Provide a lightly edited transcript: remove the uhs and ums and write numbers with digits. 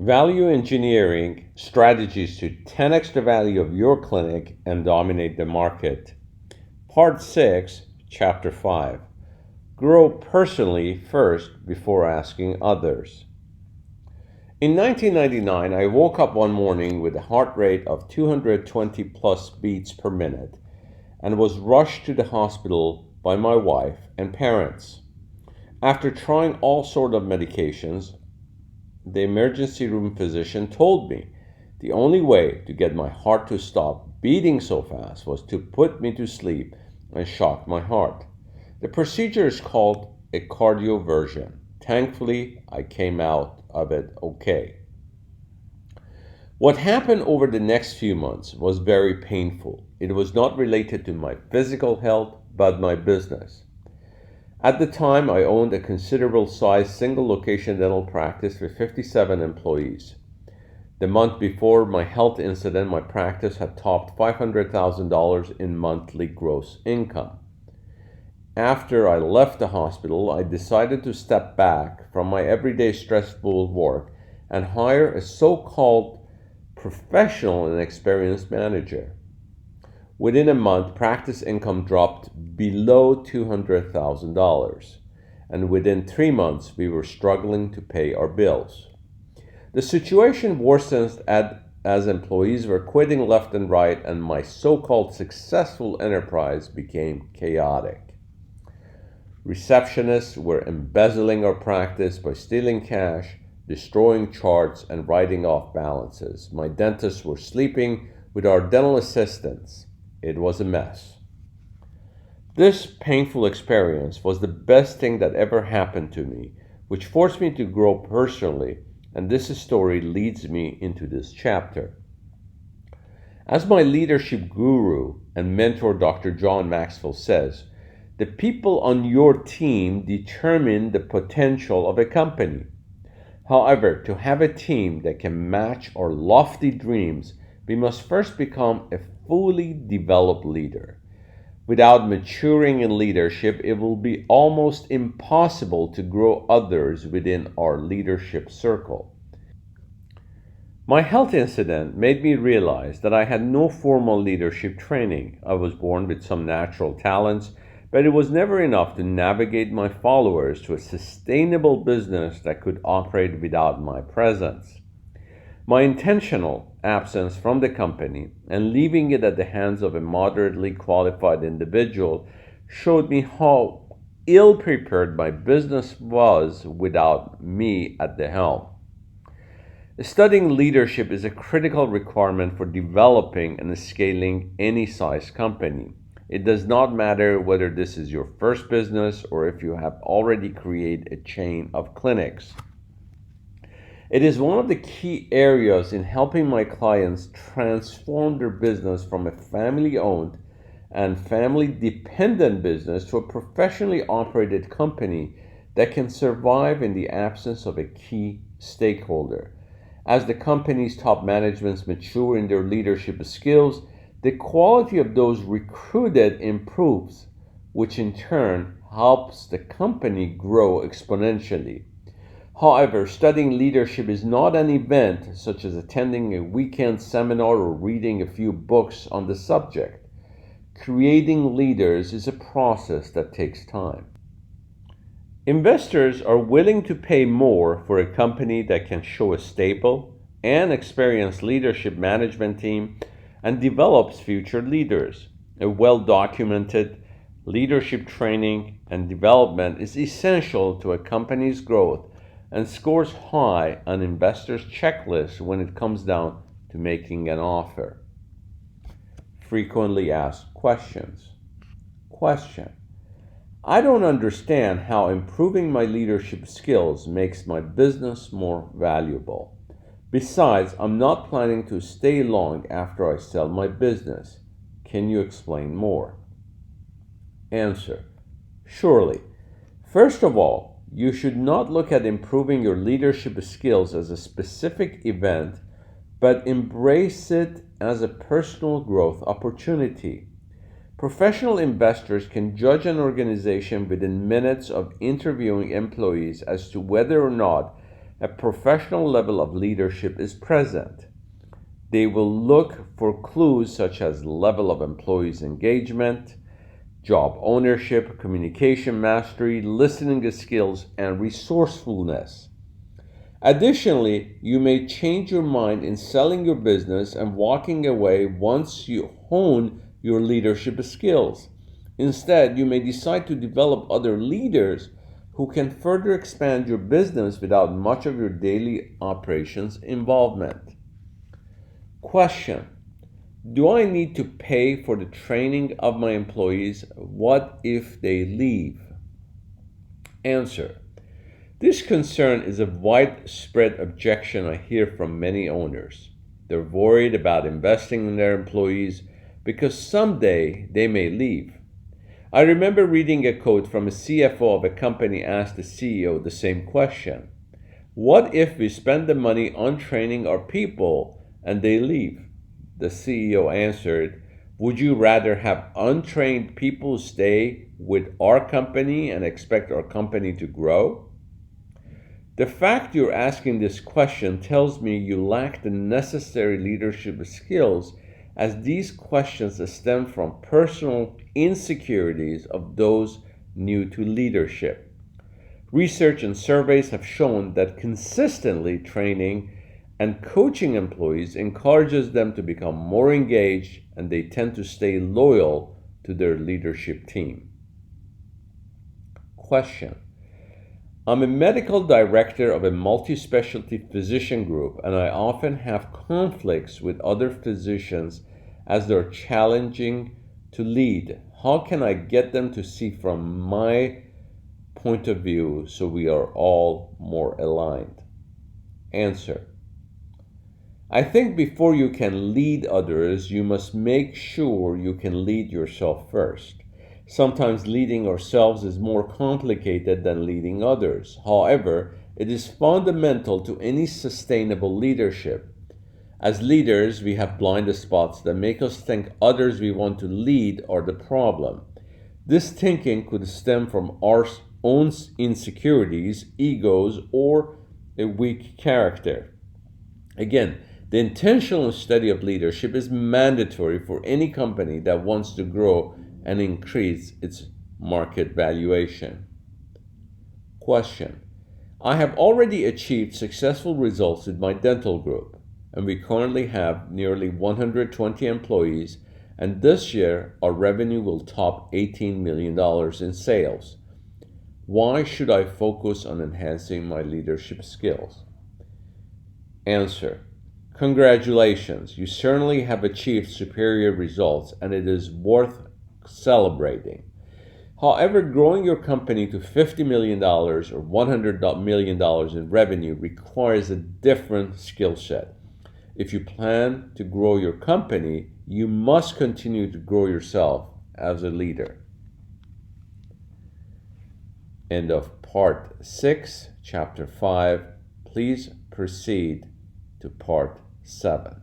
Value engineering strategies to 10x the value of your clinic and dominate the market. Part 6, Chapter 5. Grow personally first before asking others. In 1999, I woke up one morning with a heart rate of 220 plus beats per minute and was rushed to the hospital by my wife and parents. After trying all sorts of medications, the emergency room physician told me the only way to get my heart to stop beating so fast was to put me to sleep and shock my heart. The procedure is called a cardioversion. Thankfully, I came out of it okay. What happened over the next few months was very painful. It was not related to my physical health, but my business. At the time, I owned a considerable sized single location dental practice with 57 employees. The month before my health incident, my practice had topped $500,000 in monthly gross income. After I left the hospital, I decided to step back from my everyday stressful work and hire a so-called professional and experienced manager. Within a month, practice income dropped below $200,000, and within 3 months, we were struggling to pay our bills. The situation worsened as employees were quitting left and right, and my so-called successful enterprise became chaotic. Receptionists were embezzling our practice by stealing cash, destroying charts, and writing off balances. My dentists were sleeping with our dental assistants. It was a mess. This painful experience was the best thing that ever happened to me, which forced me to grow personally, and this story leads me into this chapter. As my leadership guru and mentor Dr. John Maxwell says, the people on your team determine the potential of a company. However, to have a team that can match our lofty dreams, we must first become a fully developed leader. Without maturing in leadership, it will be almost impossible to grow others within our leadership circle. My health incident made me realize that I had no formal leadership training. I was born with some natural talents, but it was never enough to navigate my followers to a sustainable business that could operate without my presence. My intentional absence from the company and leaving it at the hands of a moderately qualified individual showed me how ill-prepared my business was without me at the helm. Studying leadership is a critical requirement for developing and scaling any size company. It does not matter whether this is your first business or if you have already created a chain of clinics. It is one of the key areas in helping my clients transform their business from a family-owned and family-dependent business to a professionally operated company that can survive in the absence of a key stakeholder. As the company's top managements mature in their leadership skills, the quality of those recruited improves, which in turn helps the company grow exponentially. However, studying leadership is not an event such as attending a weekend seminar or reading a few books on the subject. Creating leaders is a process that takes time. Investors are willing to pay more for a company that can show a stable and experienced leadership management team and develops future leaders. A well-documented leadership training and development is essential to a company's growth and scores high on investors' checklists when it comes down to making an offer. Frequently asked questions. Question: I don't understand how improving my leadership skills makes my business more valuable. Besides, I'm not planning to stay long after I sell my business. Can you explain more? Answer: surely. First of all, you should not look at improving your leadership skills as a specific event, but embrace it as a personal growth opportunity. Professional investors can judge an organization within minutes of interviewing employees as to whether or not a professional level of leadership is present. They will look for clues such as level of employees' engagement, job ownership, communication mastery, listening skills, and resourcefulness. Additionally, you may change your mind in selling your business and walking away once you hone your leadership skills. Instead, you may decide to develop other leaders who can further expand your business without much of your daily operations involvement. Question: do I need to pay for the training of my employees? What if they leave? Answer: this concern is a widespread objection I hear from many owners. They're worried about investing in their employees because someday they may leave. I remember reading a quote from a CFO of a company asked the CEO the same question. What if we spend the money on training our people and they leave? The CEO answered, would you rather have untrained people stay with our company and expect our company to grow? The fact you're asking this question tells me you lack the necessary leadership skills, as these questions stem from personal insecurities of those new to leadership. Research and surveys have shown that consistently training and coaching employees encourages them to become more engaged, and they tend to stay loyal to their leadership team. Question: I'm a medical director of a multi-specialty physician group, and I often have conflicts with other physicians as they're challenging to lead. How can I get them to see from my point of view so we are all more aligned? Answer: I think before you can lead others, you must make sure you can lead yourself first. Sometimes leading ourselves is more complicated than leading others. However, it is fundamental to any sustainable leadership. As leaders, we have blind spots that make us think others we want to lead are the problem. This thinking could stem from our own insecurities, egos, or a weak character. Again, the intentional study of leadership is mandatory for any company that wants to grow and increase its market valuation. Question: I have already achieved successful results with my dental group, and we currently have nearly 120 employees, and this year our revenue will top $18 million in sales. Why should I focus on enhancing my leadership skills? Answer: congratulations, you certainly have achieved superior results, and it is worth celebrating. However, growing your company to $50 million or $100 million in revenue requires a different skill set. If you plan to grow your company, you must continue to grow yourself as a leader. End of part 6, chapter 5. Please proceed to part 7.